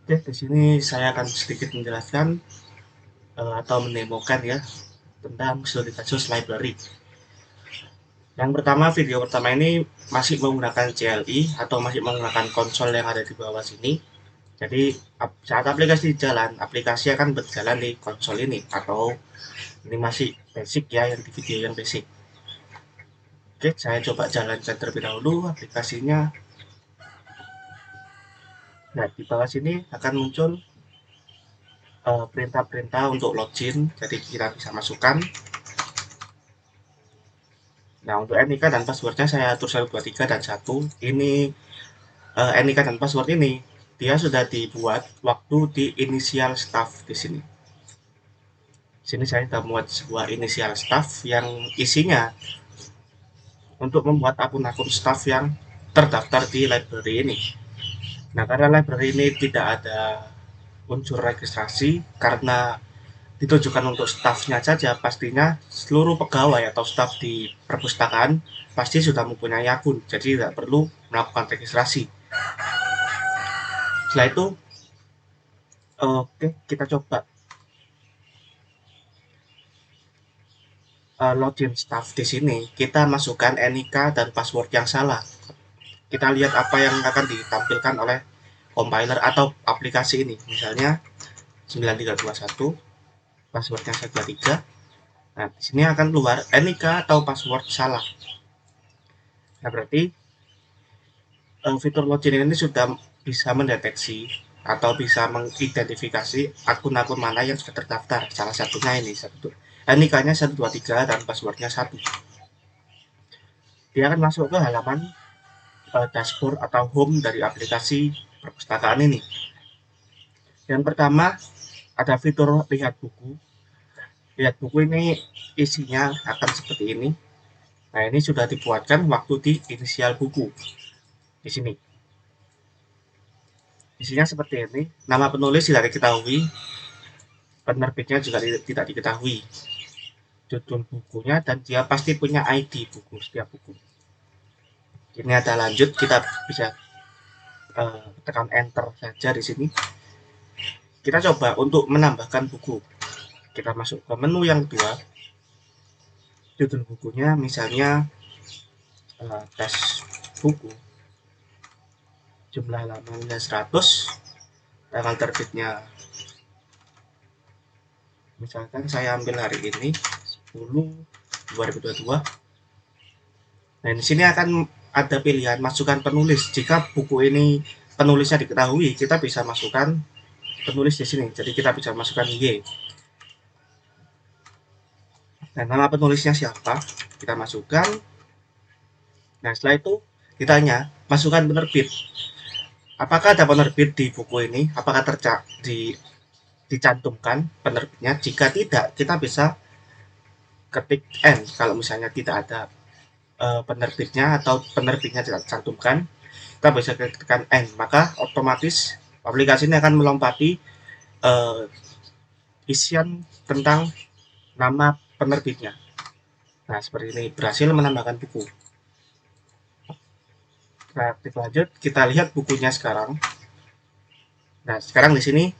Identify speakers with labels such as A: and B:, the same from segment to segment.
A: Oke, di sini saya akan sedikit menjelaskan atau mendemokan ya tentang studi kasus library. Yang pertama, video pertama ini masih menggunakan CLI atau masih menggunakan konsol yang ada di bawah sini. Jadi saat aplikasi jalan, aplikasi akan berjalan di konsol ini atau ini masih basic ya, yang di video yang basic. Oke, saya coba jalankan terlebih dahulu aplikasinya. Nah, di bawah sini akan muncul perintah-perintah untuk login, jadi kita bisa masukkan. Nah, untuk NIK dan passwordnya saya atur 123 dan 1. Ini NIK dan password ini dia sudah dibuat waktu di inisial staff di sini. Sini saya sudah membuat sebuah inisial staff yang isinya untuk membuat akun-akun staff yang terdaftar di library ini. Nah, karena library ini tidak ada unsur registrasi karena ditujukan untuk staffnya saja, pastinya seluruh pegawai atau staf di perpustakaan pasti sudah mempunyai akun, jadi tidak perlu melakukan registrasi. Setelah itu, oke, kita coba login staff di sini. Kita masukkan NIK dan password yang salah. Kita lihat apa yang akan ditampilkan oleh compiler atau aplikasi ini. Misalnya 9321, passwordnya 123. Nah, di sini akan keluar NIK atau password salah. Nah, berarti fitur login ini sudah bisa mendeteksi atau bisa mengidentifikasi akun-akun mana yang sudah terdaftar. Salah satunya ini NIK-nya 123 dan passwordnya 1. Dia akan masuk ke halaman dashboard atau home dari aplikasi perpustakaan ini. Yang pertama ada fitur lihat buku. Lihat buku ini isinya akan seperti ini. Nah, ini sudah dibuatkan waktu di inisial buku di sini. Isinya seperti ini. Nama penulis tidak diketahui, penerbitnya juga tidak diketahui, judul bukunya, dan dia pasti punya ID buku setiap buku. Ini ada lanjut, kita bisa tekan enter saja di sini. Kita coba untuk menambahkan buku. Kita masuk ke menu yang kedua. Judul bukunya misalnya tes buku. Jumlah halamannya 100, tanggal terbitnya misalkan saya ambil hari ini 10/2022. Nah, di sini akan ada pilihan masukkan penulis. Jika buku ini penulisnya diketahui, kita bisa masukkan penulis di sini. Jadi kita bisa masukkan Y. Nah, nama penulisnya siapa? Kita masukkan. Nah, setelah itu ditanya, masukkan penerbit. Apakah ada penerbit di buku ini? Apakah dicantumkan penerbitnya? Jika tidak, kita bisa ketik N. Kalau misalnya tidak ada penerbitnya atau penerbitnya tidak dicantumkan, kita bisa ketikkan N. Maka otomatis aplikasi ini akan melompati uh, isian tentang nama penerbitnya. Nah, seperti ini berhasil menambahkan buku. Kita aktif lanjut, kita lihat bukunya sekarang. Nah, sekarang di sini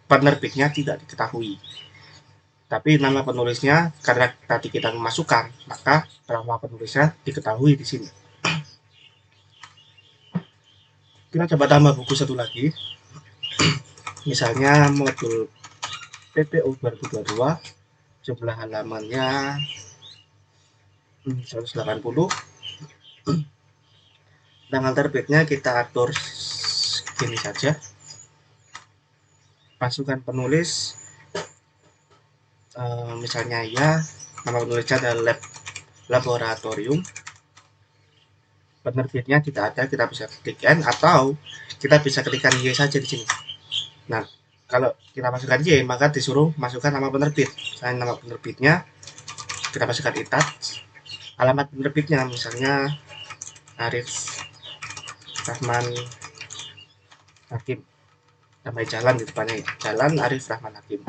A: penerbitnya tidak diketahui. Tapi nama penulisnya karena tadi kita memasukkan, maka nama penulisnya diketahui di sini. Kita coba tambah buku satu lagi. Misalnya modul PPO 2022, jumlah halamannya 180. Tanggal terbitnya kita atur gini saja. Masukkan penulis, misalnya ya, nama penulisnya adalah laboratorium. Penerbitnya tidak ada, kita bisa klik N atau kita bisa klikkan Y saja di sini. Nah, kalau kita masukkan Y, maka disuruh masukkan nama penerbit. Misalnya nama penerbitnya kita masukkan itat, alamat penerbitnya misalnya Arif Rahman Hakim, namanya jalan di depannya, Jalan Arif Rahman Hakim.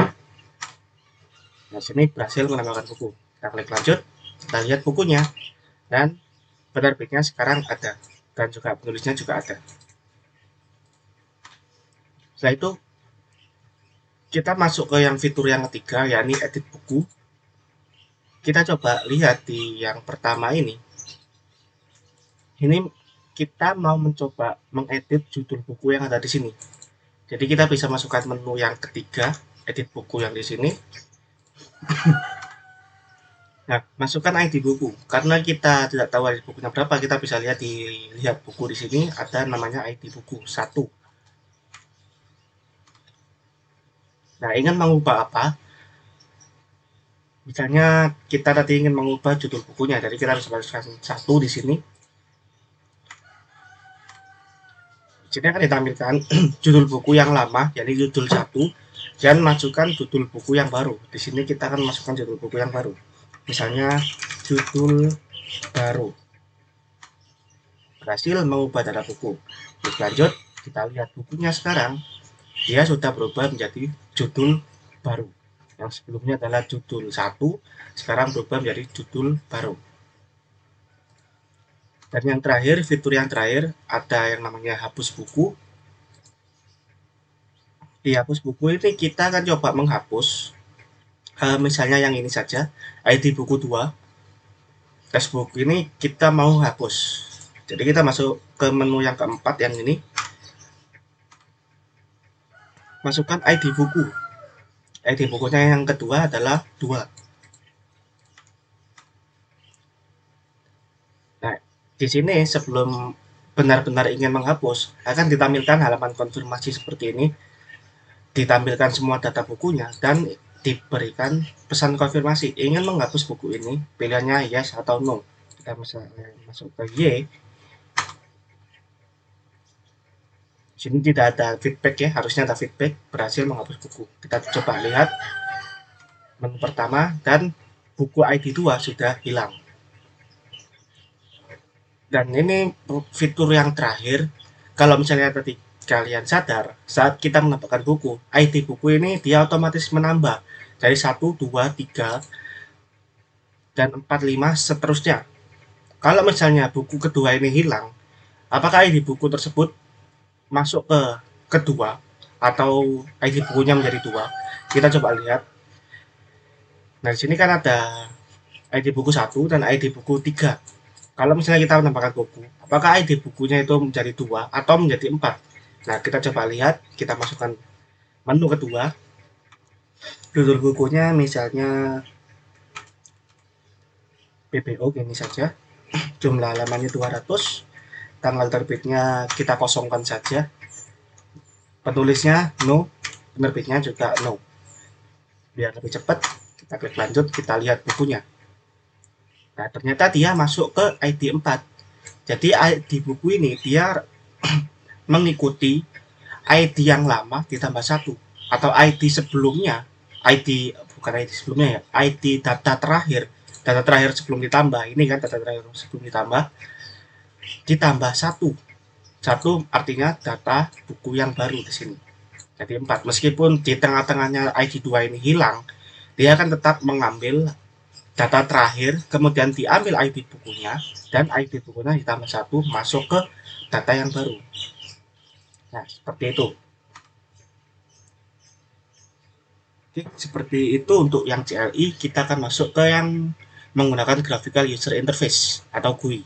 A: Nah, sini berhasil menambahkan buku. Kita klik lanjut, kita lihat bukunya, dan penerbitnya sekarang ada, dan juga penulisnya juga ada. Setelah itu Kita masuk ke yang fitur yang ketiga, yakni edit buku. Kita coba lihat di yang pertama ini. Ini kita mau mencoba mengedit judul buku yang ada di sini. Jadi kita bisa masukkan menu yang ketiga, edit buku yang di sini. Nah, masukkan ID buku. Karena kita tidak tahu ID bukunya berapa, kita bisa lihat buku di sini ada namanya ID buku 1. Nah, ingin mengubah apa? Misalnya kita tadi ingin mengubah judul bukunya, jadi kita harus masukkan 1 di sini. Di sini akan ditampilkan judul buku yang lama, jadi judul 1, dan masukkan judul buku yang baru. Di sini kita akan masukkan judul buku yang baru. Misalnya judul baru. Berhasil mengubah data buku. Terus lanjut, kita lihat bukunya sekarang. Dia sudah berubah menjadi judul baru. Yang sebelumnya adalah judul 1, sekarang berubah menjadi judul baru. Dan yang terakhir, fitur yang terakhir, ada yang namanya hapus buku. Di hapus buku ini kita akan coba menghapus, misalnya yang ini saja, ID buku 2. Textbook ini kita mau hapus. Jadi kita masuk ke menu yang keempat yang ini. Masukkan ID buku. ID bukunya yang kedua adalah 2. Nah, di sini sebelum benar-benar ingin menghapus, akan ditampilkan halaman konfirmasi seperti ini. Ditampilkan semua data bukunya dan diberikan pesan konfirmasi. Ingin menghapus buku ini, pilihannya yes atau no. Kita masuk ke Y. Di sini tidak ada feedback ya, harusnya ada feedback, berhasil menghapus buku. Kita coba lihat menu pertama dan buku ID 2 sudah hilang. Dan ini fitur yang terakhir, kalau misalnya tadi kalian sadar, saat kita menambahkan buku, ID buku ini dia otomatis menambah dari 1, 2, 3, dan 4, 5, seterusnya. Kalau misalnya buku kedua ini hilang, apakah ID buku tersebut masuk ke kedua atau ID bukunya menjadi 2? Kita coba lihat. Nah, di sini kan ada ID buku 1 dan ID buku 3. Kalau misalnya kita menambahkan buku, apakah ID bukunya itu menjadi 2 atau menjadi 4? Nah, kita coba lihat, kita masukkan menu kedua. Judul bukunya misalnya BBO gini saja. Jumlah halamannya 200. Tanggal terbitnya kita kosongkan saja. Penulisnya no, penerbitnya juga no. Biar lebih cepat, kita klik lanjut, kita lihat bukunya. Nah, ternyata dia masuk ke ID 4. Jadi ID buku ini dia mengikuti ID yang lama ditambah 1 atau ID sebelumnya, ID bukan ID sebelumnya ya, ID data terakhir sebelum ditambah, ini kan data terakhir sebelum ditambah 1. 1 artinya data buku yang baru di sini. Jadi 4. Meskipun di tengah-tengahnya ID 2 ini hilang, dia akan tetap mengambil data terakhir, kemudian diambil ID bukunya, dan ID bukunya ditambah 1 masuk ke data yang baru. Nah, seperti itu. Oke, seperti itu untuk yang CLI. Kita akan masuk ke yang menggunakan Graphical User Interface atau GUI.